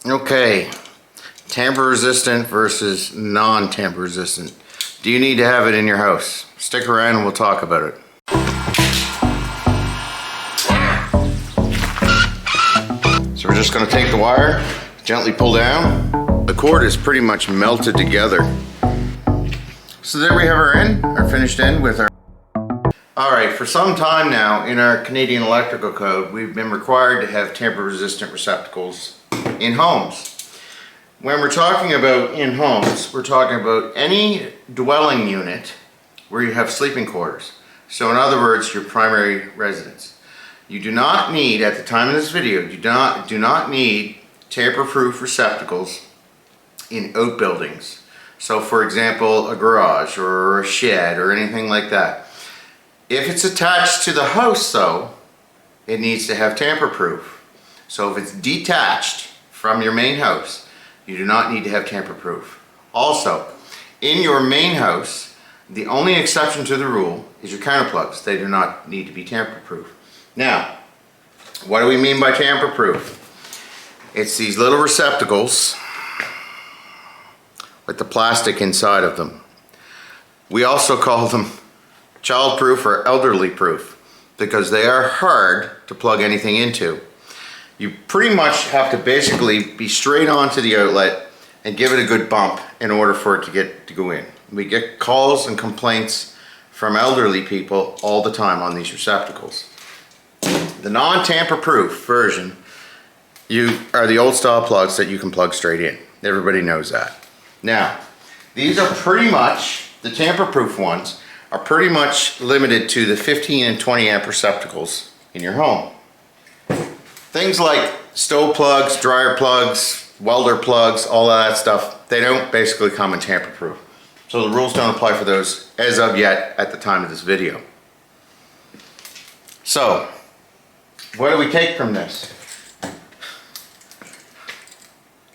Okay, tamper resistant versus non-tamper resistant. Do you need to have it in your house? Stick around and we'll talk about it. So we're just going to take the wire, gently pull down. The cord is pretty much melted together. So there we have our finished end with our... Alright, for some time now in our Canadian Electrical Code, we've been required to have tamper resistant receptacles in homes. When we're talking about in homes, we're talking about any dwelling unit where you have sleeping quarters. So in other words, your primary residence. You do not need, at the time of this video, you do not need tamper-proof receptacles in outbuildings. So for example, a garage or a shed or anything like that. If it's attached to the house though, it needs to have tamper-proof. So if it's detached from your main house, you do not need to have tamper-proof. Also, in your main house, the only exception to the rule is your counterplugs. They do not need to be tamper-proof. Now, what do we mean by tamper-proof? It's these little receptacles with the plastic inside of them. We also call them child-proof or elderly-proof because they are hard to plug anything into. You pretty much have to basically be straight onto the outlet and give it a good bump in order for it to go in. We get calls and complaints from elderly people all the time on these receptacles. The non-tamper-proof version are the old style plugs that you can plug straight in. Everybody knows that. Now, these are pretty much, the tamper-proof ones, are pretty much limited to the 15 and 20 amp receptacles in your home. Things like stove plugs, dryer plugs, welder plugs, all of that stuff, they don't basically come in tamper-proof. So the rules don't apply for those as of yet at the time of this video. So, what do we take from this?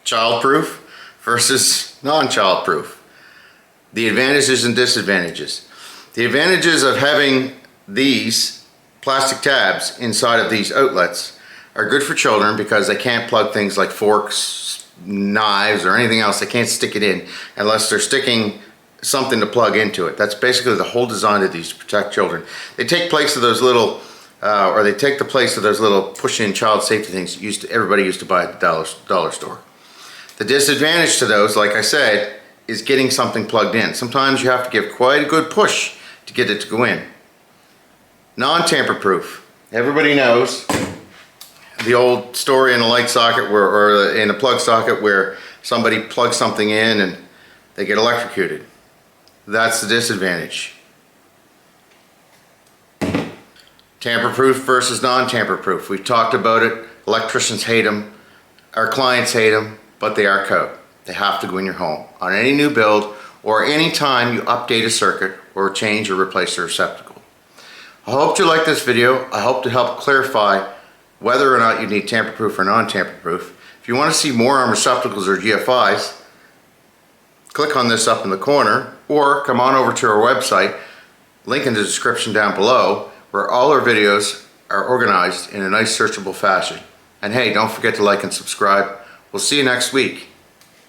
Child-proof versus non-child-proof. The advantages and disadvantages. The advantages of having these plastic tabs inside of these outlets are good for children because they can't plug things like forks, knives, or anything else. They can't stick it in unless they're sticking something to plug into it. That's basically the whole design of these to protect children. They take place of those little, they take the place of those little push-in child safety things everybody used to buy at the dollar store. The disadvantage to those, like I said, is getting something plugged in. Sometimes you have to give quite a good push to get it to go in. Non-tamper-proof. Everybody knows the old story in a light socket or in a plug socket where somebody plugs something in and they get electrocuted. That's the disadvantage. Tamper-proof versus non-tamper-proof. We've talked about it. Electricians hate them. Our clients hate them, but they are code. They have to go in your home on any new build or any time you update a circuit or change or replace a receptacle. I hope you like this video. I hope to help clarify whether or not you need tamper-proof or non-tamper-proof. If you want to see more on receptacles or GFIs, click on this up in the corner or come on over to our website, link in the description down below, where all our videos are organized in a nice searchable fashion. And hey, don't forget to like and subscribe. We'll see you next week.